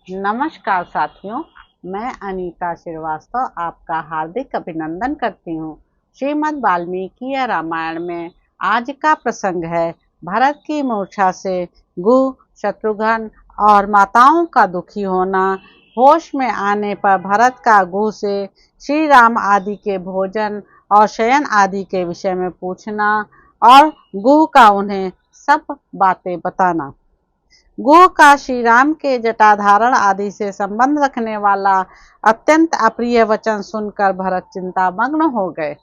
नमस्कार साथियों, मैं अनीता श्रीवास्तव आपका हार्दिक अभिनंदन करती हूँ। श्रीमद् वाल्मीकि रामायण में आज का प्रसंग है भरत की मूर्छा से गु, शत्रुघ्न और माताओं का दुखी होना। होश में आने पर भरत का गु से श्री राम आदि के भोजन और शयन आदि के विषय में पूछना और गु का उन्हें सब बातें बताना। गु का श्री राम के जटाधारण आदि से संबंध रखने वाला अत्यंत अप्रिय वचन सुनकर भरत चिंतामग्न हो गए।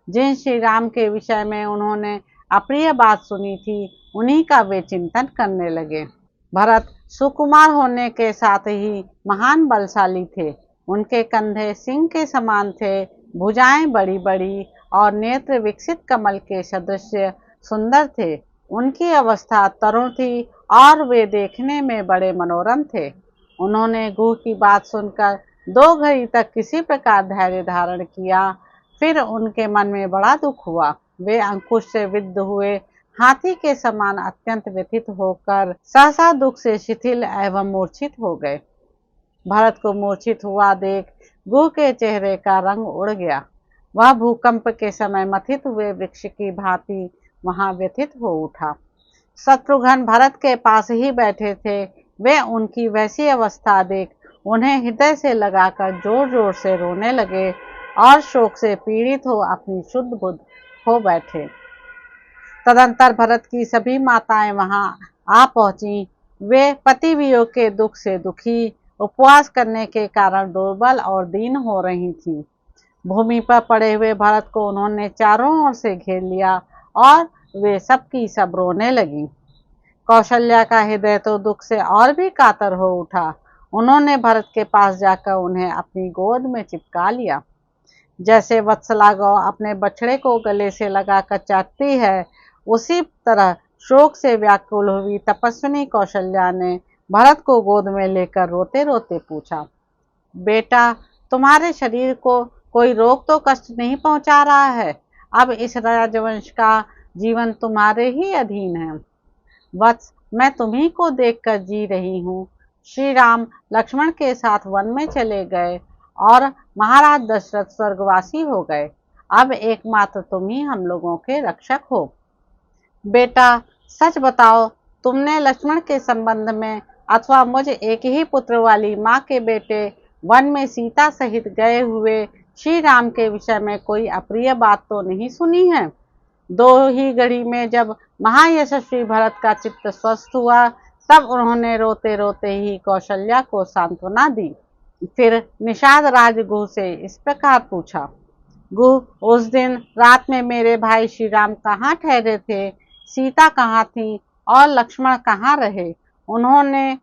जिन श्री राम के विषय में उन्होंने अप्रिय बात सुनी थी, उन्हीं का वे चिंतन करने लगे। भरत सुकुमार होने के साथ ही महान बलशाली थे। उनके कंधे सिंह के समान थे, भुजाएं बड़ी बड़ी और नेत्र विकसित कमल के सदृश सुंदर थे। उनकी अवस्था तरुण थी और वे देखने में बड़े मनोरम थे। उन्होंने गु की बात सुनकर 2 घड़ी तक किसी प्रकार धैर्य धारण किया। फिर उनके मन में बड़ा दुख हुआ। वे अंकुश से विद्ध हुए हाथी के समान अत्यंत व्यथित होकर सहसा दुख से शिथिल एवं मूर्छित हो गए। भरत को मूर्छित हुआ देख गु के चेहरे का रंग उड़ गया। वह भूकंप के समय मथित हुए वृक्ष की भांति वहां व्यथित हो उठा। शत्रुघ्न भरत के पास ही बैठे थे। वे उनकी वैसी अवस्था देख उन्हें हृदय से लगाकर जोर जोर से रोने लगे और शोक से पीड़ित हो अपनी शुद्ध बुद्ध हो बैठे। तदंतर भरत की सभी माताएं वहां आ पहुंची। वे पति वियोग के दुख से दुखी, उपवास करने के कारण दुर्बल और दीन हो रही थीं। भूमि पर पड़े हुए भरत को उन्होंने चारों ओर से घेर लिया और वे सब की सब रोने लगी। कौशल्या का हृदय तो दुख से और भी कातर हो उठा। उन्होंने भरत के पास जाकर उन्हें अपनी गोद में चिपका लिया। जैसे वत्सला गौ अपने बछड़े को गले से लगाकर चाटती है, उसी तरह शोक से व्याकुल हुई तपस्विनी कौशल्या ने भरत को गोद में लेकर रोते रोते पूछा, बेटा, तुम्हारे शरीर को कोई रोग तो कष्ट नहीं पहुंचा रहा है? अब इस राजवंश का जीवन तुम्हारे ही अधीन है। वत्स, मैं तुम्ही को देखकर जी रही हूँ। श्री राम लक्ष्मण के साथ वन में चले गए और महाराज दशरथ स्वर्गवासी हो गए। अब एकमात्र तुम ही हम लोगों के रक्षक हो। बेटा, सच बताओ, तुमने लक्ष्मण के संबंध में अथवा मुझ एक ही पुत्र वाली माँ के बेटे वन में सीता सहित गए हुए श्री राम के विषय में कोई अप्रिय बात तो नहीं सुनी है? 2 ही घड़ी में जब महायशस्वी भरत का चित्त स्वस्थ हुआ, तब उन्होंने रोते रोते ही कौशल्या को सांत्वना दी। फिर निषाद राज गु से इस प्रकार पूछा, गु, उस दिन रात में मेरे भाई श्री राम कहाँ ठहरे थे? सीता कहाँ थी और लक्ष्मण कहाँ रहे? उन्होंने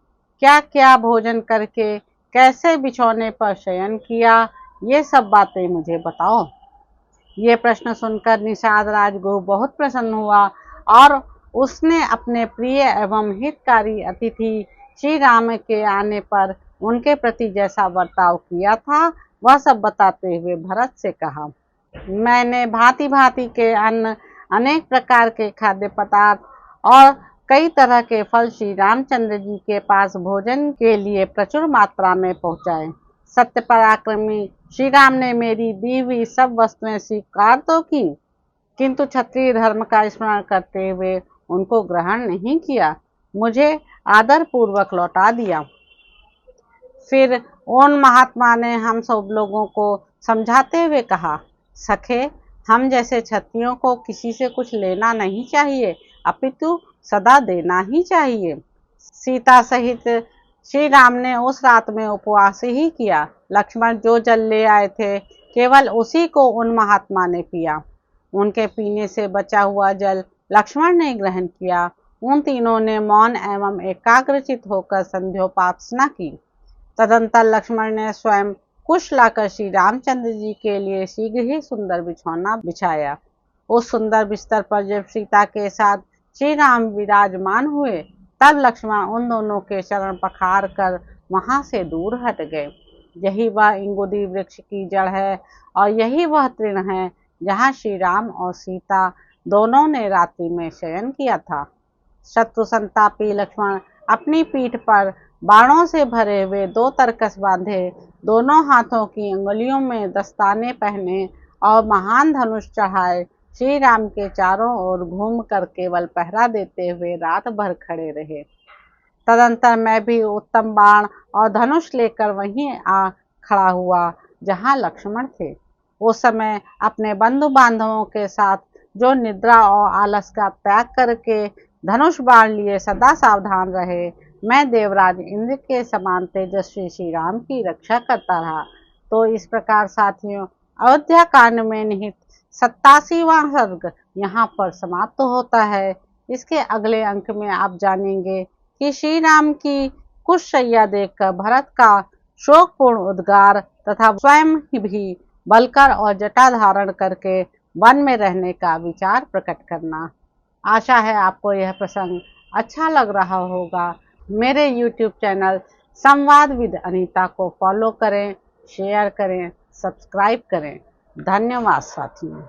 क्या क्या भोजन करके कैसे बिछौने पर शयन किया? ये सब बातें मुझे बताओ। ये प्रश्न सुनकर निषाद राजगुरु बहुत प्रसन्न हुआ और उसने अपने प्रिय एवं हितकारी अतिथि श्री राम के आने पर उनके प्रति जैसा बर्ताव किया था, वह सब बताते हुए भरत से कहा, मैंने भांति भांति के अन्न, अनेक प्रकार के खाद्य पदार्थ और कई तरह के फल श्री रामचंद्र जी के पास भोजन के लिए प्रचुर मात्रा में पहुंचाए। सत्य पराक्रमी श्री राम ने मेरी दी हुई सब वस्तुएं स्वीकार तो की, किंतु क्षत्रिय धर्म का स्मरण करते हुए उनको ग्रहण नहीं किया, मुझे आदर पूर्वक लौटा दिया। फिर उन महात्मा ने हम सब लोगों को समझाते हुए कहा, सखे, हम जैसे क्षत्रियों को किसी से कुछ लेना नहीं चाहिए, अपितु सदा देना ही चाहिए। सीता सहित श्री राम ने उस रात में उपवास ही किया। लक्ष्मण जो जल ले आए थे, केवल उसी को उन महात्मा ने पिया। उनके पीने से बचा हुआ जल लक्ष्मण ने ग्रहण किया। उन तीनों ने मौन एवं एकाग्रचित होकर संध्योपासना की। तदंतर लक्ष्मण ने स्वयं कुश लाकर श्री रामचंद्र जी के लिए शीघ्र ही सुंदर बिछौना बिछाया। उस सुंदर बिस्तर पर जब सीता के साथ श्री राम विराजमान हुए, तब लक्ष्मण उन दोनों के चरण पखार कर वहां से दूर हट गए। यही वह इंगुदी वृक्ष की जड़ है और यही वह तृण है जहाँ श्री राम और सीता दोनों ने रात्रि में शयन किया था। शत्रु संतापी लक्ष्मण अपनी पीठ पर बाणों से भरे हुए 2 तरकस बांधे, दोनों हाथों की अंगुलियों में दस्ताने पहने और महान धनुष चढ़ाए श्री राम के चारों ओर घूम कर केवल पहरा देते हुए रात भर खड़े रहे। तदंतर मैं भी उत्तम बाण और धनुष लेकर वहीं आ खड़ा हुआ जहां लक्ष्मण थे। उस समय अपने बंधु बांधवों के साथ जो निद्रा और आलस का त्याग करके धनुष बाण लिए सदा सावधान रहे, मैं देवराज इंद्र के समान तेजस्वी श्री राम की रक्षा करता रहा। तो इस प्रकार साथियों, अयोध्या कांड में निहित 87वां सर्ग यहाँ पर समाप्त होता है। इसके अगले अंक में आप जानेंगे कि श्री राम की कुशशैया देखकर भरत का शोकपूर्ण उद्गार तथा स्वयं भी बलकर और जटा धारण करके वन में रहने का विचार प्रकट करना। आशा है आपको यह प्रसंग अच्छा लग रहा होगा। मेरे YouTube चैनल संवाद विद अनीता को फॉलो करें, शेयर करें, सब्सक्राइब करें। धन्यवाद साथियों।